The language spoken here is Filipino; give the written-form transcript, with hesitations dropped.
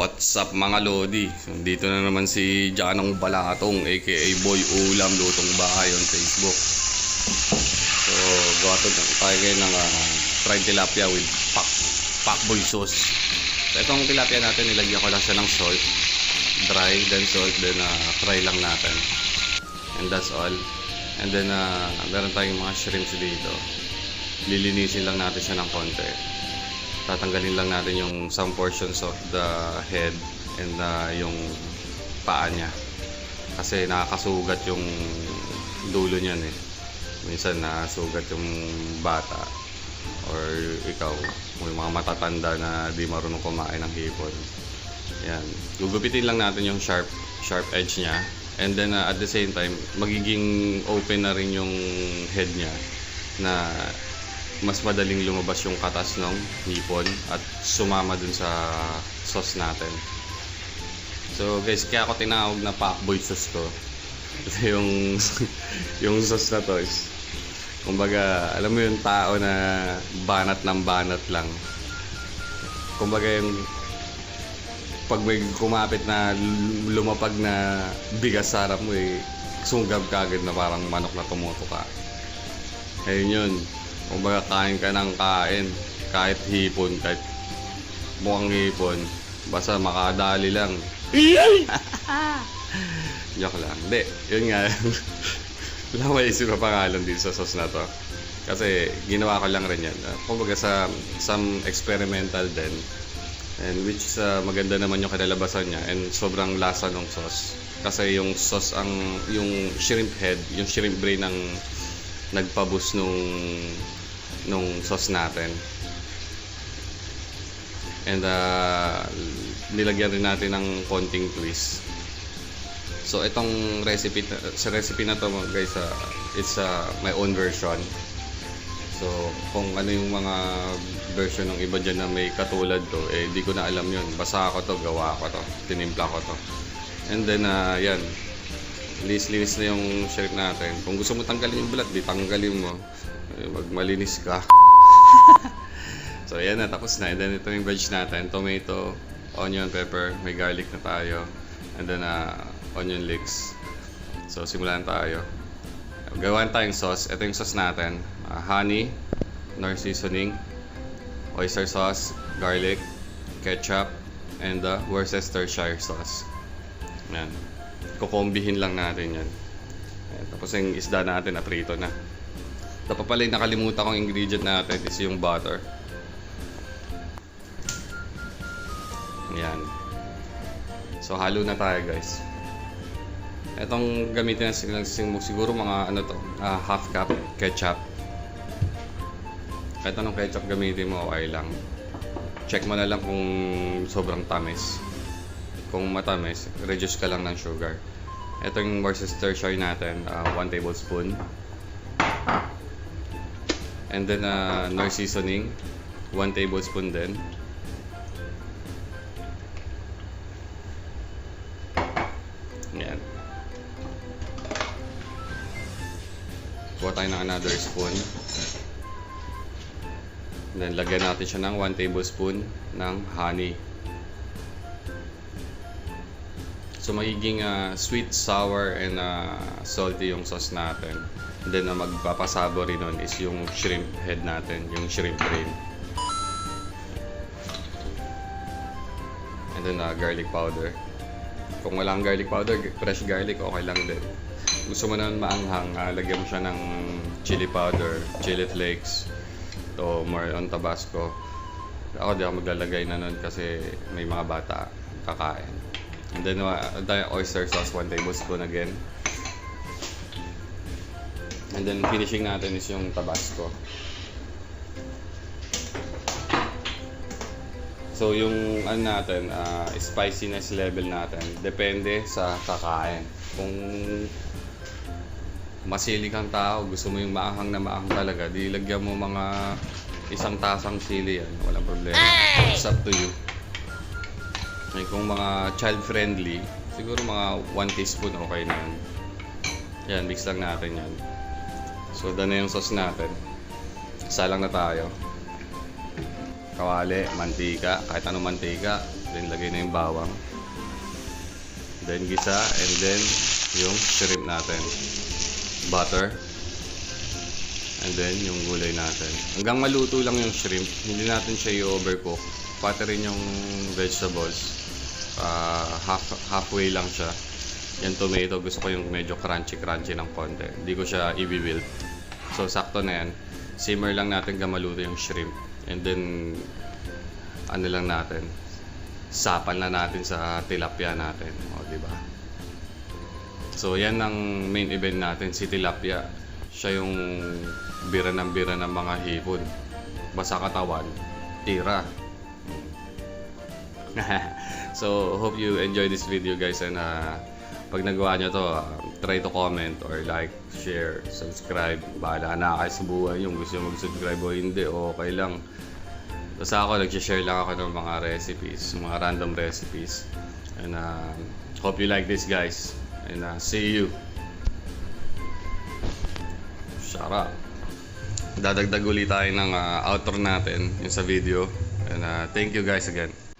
What's up mga Lodi? Dito na naman si Janong Balatong aka Boy Ulam Lutong Bahay on Facebook. So gawa to tayo ngayon ng fried tilapia with pakboy sauce. So itong tilapia natin nilagyan ko lang siya ng salt, dry, then salt, then fry lang natin. And that's all. And then meron tayong mga shrimps dito. Lilinisin lang natin siya ng konti. Tatanggalin lang natin yung some portions of the head and yung paa niya kasi nakakasugat yung dulo niyan eh. Minsan nasugat yung bata or ikaw yung mga matatanda na di marunong kumain ng hipon. Yan, gugupitin lang natin yung sharp edge niya, and then at the same time magiging open na rin yung head niya na mas madaling lumabas yung katas ng hipon at sumama dun sa sauce natin. So guys, kaya ako tinawag na pakboy sauce to kasi yung sauce na to is kumbaga, alam mo yung tao na banat ng banat lang. Kumbaga yung pag may kumapit na lumapag na bigas sa harap mo sunggab ka agad na parang manok na tumutuka. Ayun yun. Kumbaga kain ka ng kain, kahit hipon, kahit mukhang hipon, basta makadali lang. Joke lang. Hindi, yun nga. Wala akong maisip na pangalan dito sa sauce na to. Kasi ginawa ko lang rin yan. Kumbaga sa some experimental din. And which is maganda naman yung kinalabasan niya and sobrang lasa ng sauce. Kasi yung sauce yung shrimp head, yung shrimp brain ang nagpaboost nung sauce natin. And nilagyan rin natin ng konting twist. So itong recipe na to guys, it's my own version. So kung ano yung mga version ng iba dyan na may katulad to, di ko na alam yun. Basta ako to, gawa ko to, tinimpla ko to. And then yan, linis na yung shrimp natin. Kung gusto mo tanggalin yung balat, di tanggalin mo. Magmalinis ka. So yan na, tapos na. And then ito yung veg natin, tomato, onion, pepper, may garlic na tayo, and then onion leeks. So simulan tayo. Gawan tayong sauce. Ito yung sauce natin, honey, Knorr seasoning, oyster sauce, garlic, ketchup, and Worcestershire sauce. Yan, kukombihin lang natin yan. Ayan, tapos yung isda natin na prito na. Tapos pala yung nakalimutan kong ingredient natin is yung butter. Yan. So halo na tayo guys. Etong gamitin na siguro mga half cup ketchup. Kahit anong ketchup gamitin mo, okay lang. Check mo na lang kung sobrang tamis. Kung matamis, reduce ka lang ng sugar. Ito yung Worcestershire natin, 1 tablespoon. And then Knorr seasoning, 1 tablespoon din. Yan. Kuha tayo ng another spoon. And then lagyan natin siya ng 1 tablespoon ng honey. So magiging sweet, sour, and salty yung sauce natin. And then magpapasabor rin nun is yung shrimp head natin, yung shrimp brain. And then garlic powder. Kung walang garlic powder, fresh garlic, okay lang din. Gusto mo naman maanghang, lagyan mo siya ng chili powder, chili flakes, o more on Tabasco. Ako di ako maglalagay na nun kasi may mga bata kakain. And then oyster sauce, 1 tablespoon again. And then finishing natin is yung Tabasco. So yung natin, spiciness level natin depende sa kakain. Kung masili kang tao, gusto mo yung maanghang na maanghang talaga, di lagyan mo mga 1 tasang sili yan, walang problema. It's up to you. Kung mga child friendly, siguro mga 1 teaspoon okay na yan. Yan, mix lang natin yan. So done na yung sauce natin. Isa lang na tayo. Kawali, mantika, kahit anong mantika, Then lagay na yung bawang. Then gisa, and then yung shrimp natin. Butter. And then yung gulay natin. Hanggang maluto lang yung shrimp. Hindi natin siya i-overcook. Pati rin yung vegetables. Halfway lang siya. Yung tomato, gusto ko yung medyo crunchy ng konti. Hindi ko siya i-build. So sakto na yan. Simmer lang natin hanggang maluto yung shrimp. And then ano lang natin, sapan na natin sa tilapia natin. O, diba? So yan ang main event natin, si tilapia. Siya yung bira ng mga hipon. Basa katawan, tira. So hope you enjoy this video guys, and pag nagawa nyo to, try to comment or like, share, subscribe. Bahala na kayo sa buhay yung gusto nyo mag-subscribe o hindi, okay lang. Basta ako, nag-share lang ako ng mga recipes, mga random recipes. And hope you like this guys. And see you. Shut up. Dadagdag ulit tayo ng outro natin yung sa video. And thank you guys again.